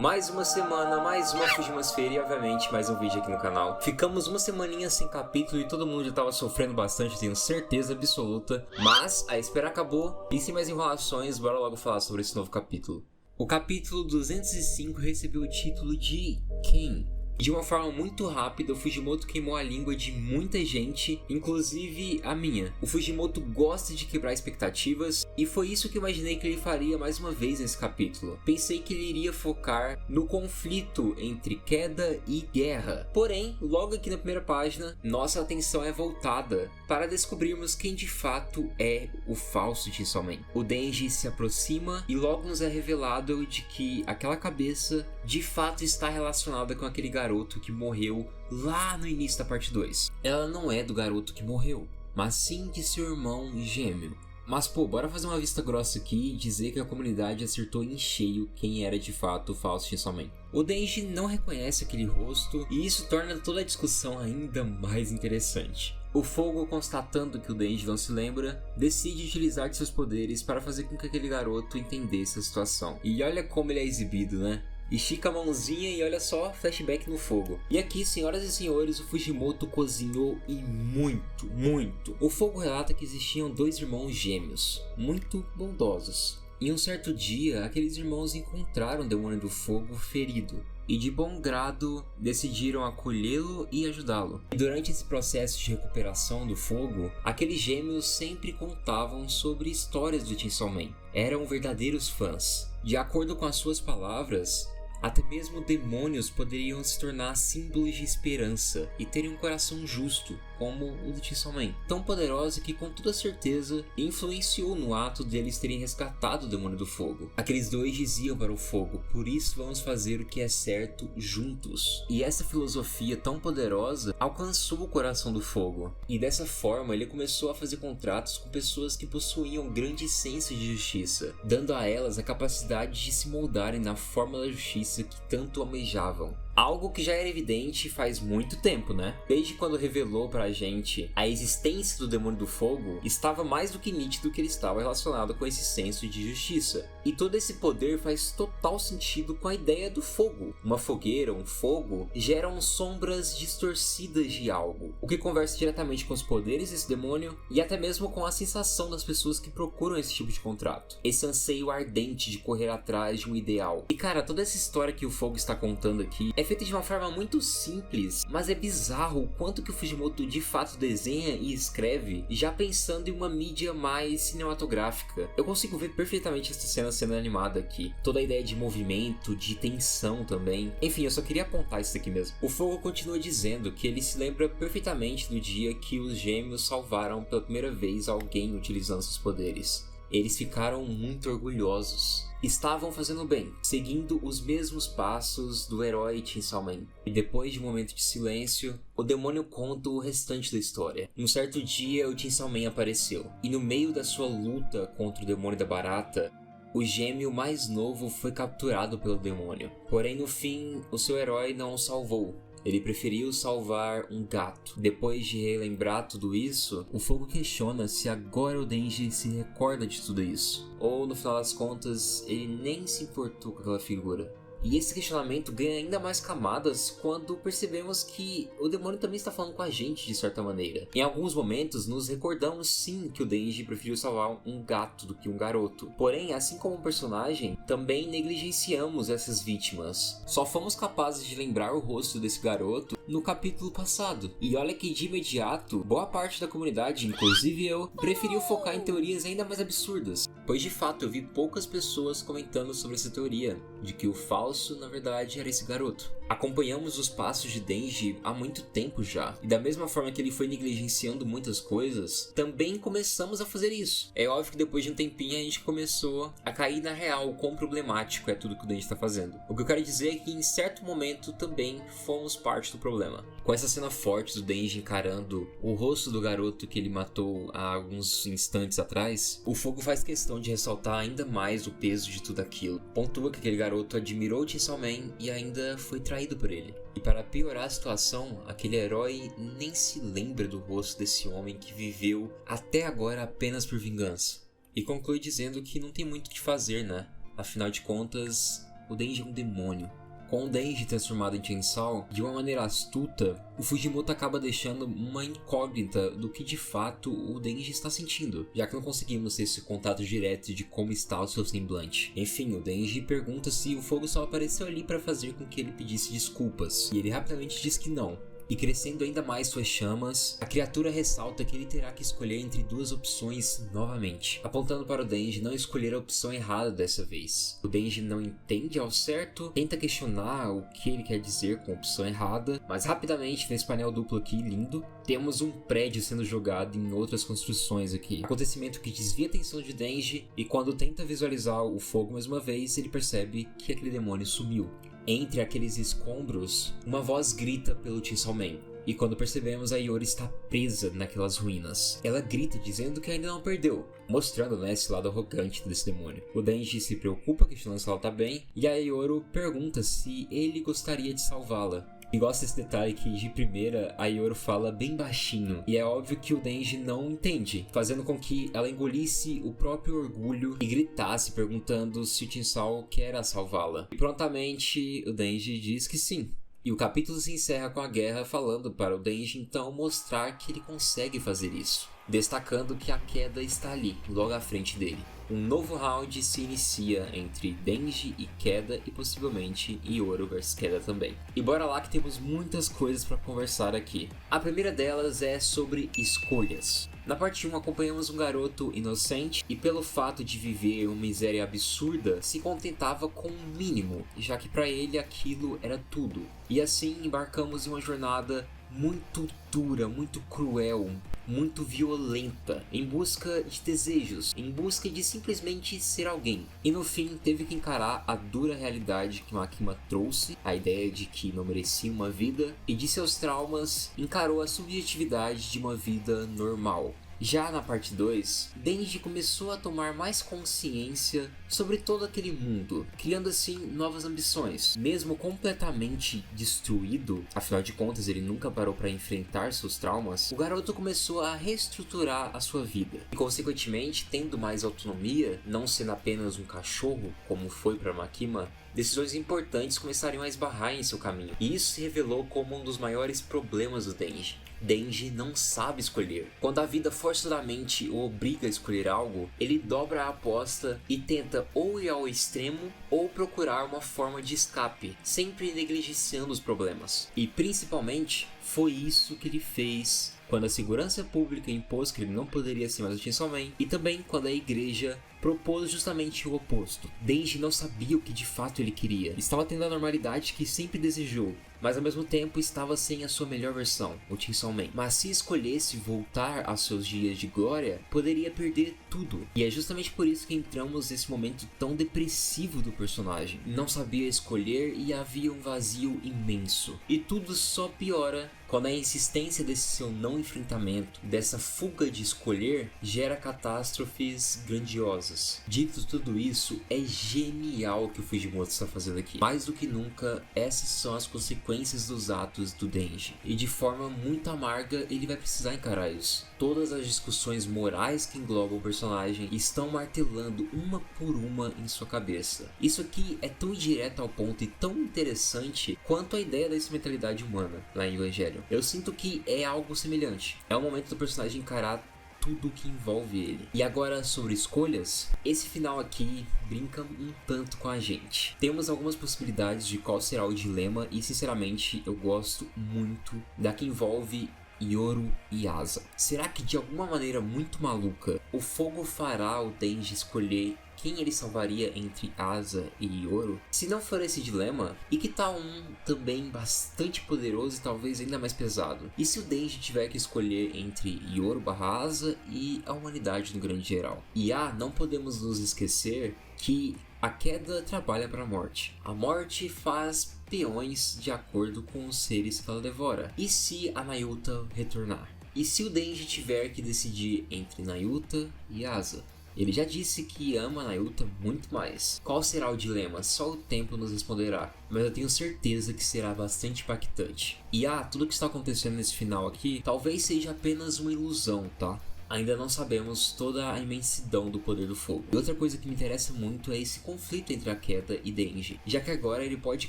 Mais uma semana, mais uma Fujimasfera e obviamente mais um vídeo aqui no canal. Ficamos uma semaninha sem capítulo e todo mundo já tava sofrendo bastante, tenho certeza absoluta. Mas a espera acabou e sem mais enrolações, bora logo falar sobre esse novo capítulo. O capítulo 205 recebeu o título de Ken. De uma forma muito rápida, o Fujimoto queimou a língua de muita gente, inclusive a minha. O Fujimoto gosta de quebrar expectativas e foi isso que eu imaginei que ele faria mais uma vez nesse capítulo. Pensei que ele iria focar no conflito entre queda e guerra. Porém, logo aqui na primeira página, nossa atenção é voltada para descobrirmos quem de fato é o falso Chainsaw Man. O Denji se aproxima e logo nos é revelado de que aquela cabeça de fato está relacionada com aquele garoto que morreu lá no início da parte 2. Ela não é do garoto que morreu, mas sim de seu irmão gêmeo. Mas bora fazer uma vista grossa aqui e dizer que a comunidade acertou em cheio quem era de fato o falso Chainsaw Man. O Denji não reconhece aquele rosto e isso torna toda a discussão ainda mais interessante. O Fogo, constatando que o Denji não se lembra, decide utilizar de seus poderes para fazer com que aquele garoto entendesse a situação. E olha como ele é exibido, né? Estica a mãozinha e olha só, flashback no fogo. E aqui, senhoras e senhores, o Fujimoto cozinhou e muito. O Fogo relata que existiam dois irmãos gêmeos, muito bondosos. Em um certo dia, aqueles irmãos encontraram o Demônio do Fogo ferido. E de bom grado decidiram acolhê-lo e ajudá-lo. E durante esse processo de recuperação do fogo, aqueles gêmeos sempre contavam sobre histórias do Chainsaw Man. Eram verdadeiros fãs. De acordo com as suas palavras, até mesmo demônios poderiam se tornar símbolos de esperança e terem um coração justo, como o do Chainsaw Man. Tão poderosa que com toda certeza influenciou no ato deles terem resgatado o Demônio do Fogo. Aqueles dois diziam para o fogo, por isso vamos fazer o que é certo juntos. E essa filosofia tão poderosa alcançou o coração do fogo. E dessa forma ele começou a fazer contratos com pessoas que possuíam grande senso de justiça, dando a elas a capacidade de se moldarem na forma da justiça que tanto almejavam. Algo que já era evidente faz muito tempo, né? Desde quando revelou pra gente a existência do Demônio do Fogo, estava mais do que nítido que ele estava relacionado com esse senso de justiça. E todo esse poder faz total sentido com a ideia do fogo. Uma fogueira, um fogo, geram sombras distorcidas de algo, o que conversa diretamente com os poderes desse demônio e até mesmo com a sensação das pessoas que procuram esse tipo de contrato. Esse anseio ardente de correr atrás de um ideal. E cara, toda essa história que o Fogo está contando aqui é feita de uma forma muito simples, mas é bizarro o quanto que o Fujimoto de fato desenha e escreve, já pensando em uma mídia mais cinematográfica. Eu consigo ver perfeitamente essa cena sendo animada aqui, toda a ideia de movimento, de tensão também. Enfim, eu só queria apontar isso aqui mesmo. O Fogo continua dizendo que ele se lembra perfeitamente do dia que os gêmeos salvaram pela primeira vez alguém utilizando seus poderes. Eles ficaram muito orgulhosos. Estavam fazendo bem, seguindo os mesmos passos do herói Chainsaw Man. E depois de um momento de silêncio, o demônio conta o restante da história. Um certo dia, o Chainsaw Man apareceu. E no meio da sua luta contra o demônio da barata, o gêmeo mais novo foi capturado pelo demônio. Porém, no fim, o seu herói não o salvou. Ele preferiu salvar um gato. Depois de relembrar tudo isso, o Fogo questiona se agora o Denji se recorda de tudo isso. Ou, no final das contas, ele nem se importou com aquela figura. E esse questionamento ganha ainda mais camadas quando percebemos que o demônio também está falando com a gente de certa maneira. Em alguns momentos nos recordamos sim que o Denji preferiu salvar um gato do que um garoto. Porém, assim como um personagem, também negligenciamos essas vítimas. Só fomos capazes de lembrar o rosto desse garoto no capítulo passado. E olha que de imediato, boa parte da comunidade, inclusive eu, preferiu focar em teorias ainda mais absurdas. Pois de fato eu vi poucas pessoas comentando sobre essa teoria, de que o falso na verdade era esse garoto. Acompanhamos os passos de Denji há muito tempo já, e da mesma forma que ele foi negligenciando muitas coisas, também começamos a fazer isso. É óbvio que depois de um tempinho a gente começou a cair na real o quão problemático é tudo que o Denji está fazendo. O que eu quero dizer é que em certo momento também fomos parte do problema. Com essa cena forte do Denji encarando o rosto do garoto que ele matou há alguns instantes atrás, o Fogo faz questão de ressaltar ainda mais o peso de tudo aquilo. Pontua que aquele garoto admirou o Chainsaw Man e ainda foi traído por ele. E para piorar a situação, aquele herói nem se lembra do rosto desse homem que viveu até agora apenas por vingança. E conclui dizendo que não tem muito o que fazer, né? Afinal de contas, o Denji é um demônio. Com o Denji transformado em Chainsaw, de uma maneira astuta, o Fujimoto acaba deixando uma incógnita do que de fato o Denji está sentindo, já que não conseguimos ter esse contato direto de como está o seu semblante. Enfim, o Denji pergunta se o fogo só apareceu ali para fazer com que ele pedisse desculpas, e ele rapidamente diz que não. E crescendo ainda mais suas chamas, a criatura ressalta que ele terá que escolher entre duas opções novamente, apontando para o Denji não escolher a opção errada dessa vez. O Denji não entende ao certo, tenta questionar o que ele quer dizer com a opção errada, mas rapidamente nesse painel duplo aqui, lindo, temos um prédio sendo jogado em outras construções aqui. Acontecimento que desvia a atenção de Denji, e quando tenta visualizar o fogo mais uma vez, ele percebe que aquele demônio sumiu. Entre aqueles escombros, uma voz grita pelo Chainsaw Man. E quando percebemos, a Iori está presa naquelas ruínas. Ela grita dizendo que ainda não perdeu, mostrando esse lado arrogante desse demônio. O Denji se preocupa questionando se ela está bem, e a Iori pergunta se ele gostaria de salvá-la. E gosto desse detalhe que, de primeira, a Iori fala bem baixinho, e é óbvio que o Denji não entende, fazendo com que ela engolisse o próprio orgulho e gritasse perguntando se o Chainsaw quer salvá-la. E prontamente o Denji diz que sim. E o capítulo se encerra com a guerra falando para o Denji então mostrar que ele consegue fazer isso, destacando que a queda está ali, logo à frente dele. Um novo round se inicia entre Denji e Queda e possivelmente Ioro vs Queda também. E bora lá que temos muitas coisas para conversar aqui. A primeira delas é sobre escolhas. Na parte 1 acompanhamos um garoto inocente e pelo fato de viver uma miséria absurda, se contentava com o mínimo, já que para ele aquilo era tudo. E assim embarcamos em uma jornada muito dura, muito cruel, muito violenta, em busca de desejos, em busca de simplesmente ser alguém. E no fim teve que encarar a dura realidade que Makima trouxe, a ideia de que não merecia uma vida, e de seus traumas encarou a subjetividade de uma vida normal. Já na parte 2, Denji começou a tomar mais consciência sobre todo aquele mundo, criando assim novas ambições. Mesmo completamente destruído, afinal de contas ele nunca parou para enfrentar seus traumas, o garoto começou a reestruturar a sua vida. E consequentemente, tendo mais autonomia, não sendo apenas um cachorro, como foi para Makima, decisões importantes começariam a esbarrar em seu caminho. E isso se revelou como um dos maiores problemas do Denji. Denji não sabe escolher. Quando a vida forçadamente o obriga a escolher algo, ele dobra a aposta e tenta ou ir ao extremo ou procurar uma forma de escape, sempre negligenciando os problemas. E principalmente, foi isso que ele fez quando a segurança pública impôs que ele não poderia ser mais o Chainsaw Man, e também quando a igreja propôs justamente o oposto. Denji não sabia o que de fato ele queria. Estava tendo a normalidade que sempre desejou, mas ao mesmo tempo estava sem a sua melhor versão, o Chainsaw Man. Mas se escolhesse voltar aos seus dias de glória, poderia perder tudo. E é justamente por isso que entramos nesse momento tão depressivo do personagem. Não sabia escolher e havia um vazio imenso. E tudo só piora quando a insistência desse seu não enfrentamento, dessa fuga de escolher, gera catástrofes grandiosas. Dito tudo isso, é genial o que o Fujimoto está fazendo aqui. Mais do que nunca, essas são as consequências dos atos do Denji. E de forma muito amarga, ele vai precisar encarar isso. Todas as discussões morais que englobam o personagem estão martelando uma por uma em sua cabeça. Isso aqui é tão direto ao ponto e tão interessante quanto a ideia da instrumentalidade humana lá em Evangelho. Eu sinto que é algo semelhante. É o momento do personagem encarar tudo que envolve ele. E agora sobre escolhas, esse final aqui brinca um tanto com a gente. Temos algumas possibilidades de qual será o dilema e sinceramente eu gosto muito da que envolve Ioro e Asa. Será que de alguma maneira muito maluca o fogo fará o Denji escolher quem ele salvaria entre Asa e Ioro? Se não for esse dilema, e que tal um também bastante poderoso e talvez ainda mais pesado? E se o Denji tiver que escolher entre Ioro/Asa e a humanidade no grande geral? E não podemos nos esquecer que a queda trabalha para a morte. A morte faz peões de acordo com os seres que ela devora. E se a Nayuta retornar? E se o Denji tiver que decidir entre Nayuta e Asa? Ele já disse que ama a Nayuta muito mais. Qual será o dilema? Só o tempo nos responderá. Mas eu tenho certeza que será bastante impactante. E tudo que está acontecendo nesse final aqui talvez seja apenas uma ilusão, tá? ainda não sabemos toda a imensidão do poder do fogo. E outra coisa que me interessa muito é esse conflito entre Aketa e Denji, já que agora ele pode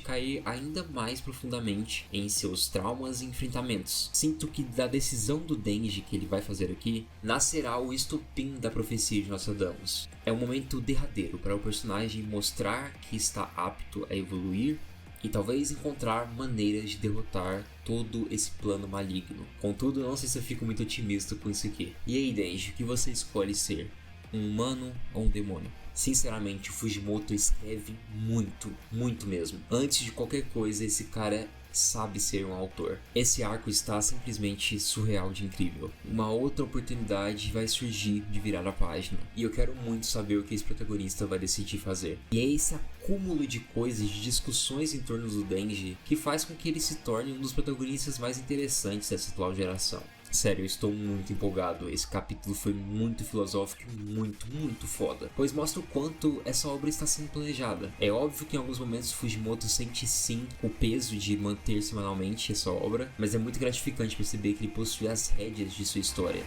cair ainda mais profundamente em seus traumas e enfrentamentos. Sinto que da decisão do Denji que ele vai fazer aqui, nascerá o estopim da profecia de Nostradamus. É um momento derradeiro para o personagem mostrar que está apto a evoluir e talvez encontrar maneiras de derrotar todo esse plano maligno. Contudo, não sei se eu fico muito otimista com isso aqui. E aí, Denji, o que você escolhe ser? Um humano ou um demônio? Sinceramente, o Fujimoto escreve muito, muito mesmo. Antes de qualquer coisa, esse cara sabe ser um autor. Esse arco está simplesmente surreal de incrível. Uma outra oportunidade vai surgir de virar a página. E eu quero muito saber o que esse protagonista vai decidir fazer. E é esse acúmulo de coisas, de discussões em torno do Denji, que faz com que ele se torne um dos protagonistas mais interessantes dessa atual geração. Sério, eu estou muito empolgado. Esse capítulo foi muito filosófico e muito foda, pois mostra o quanto essa obra está sendo planejada. É óbvio que em alguns momentos Fujimoto sente sim o peso de manter semanalmente essa obra, mas é muito gratificante perceber que ele possui as rédeas de sua história.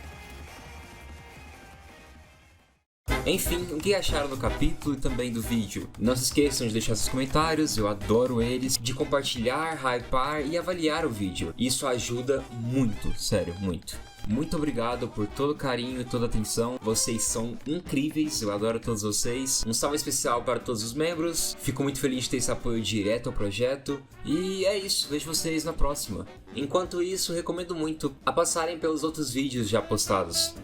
Enfim, o que acharam do capítulo e também do vídeo? Não se esqueçam de deixar seus comentários, eu adoro eles, de compartilhar, hypar e avaliar o vídeo. Isso ajuda muito, sério, muito. Muito obrigado por todo o carinho e toda a atenção. Vocês são incríveis, eu adoro todos vocês. Um salve especial para todos os membros. Fico muito feliz de ter esse apoio direto ao projeto. E é isso, vejo vocês na próxima. Enquanto isso, recomendo muito a passarem pelos outros vídeos já postados.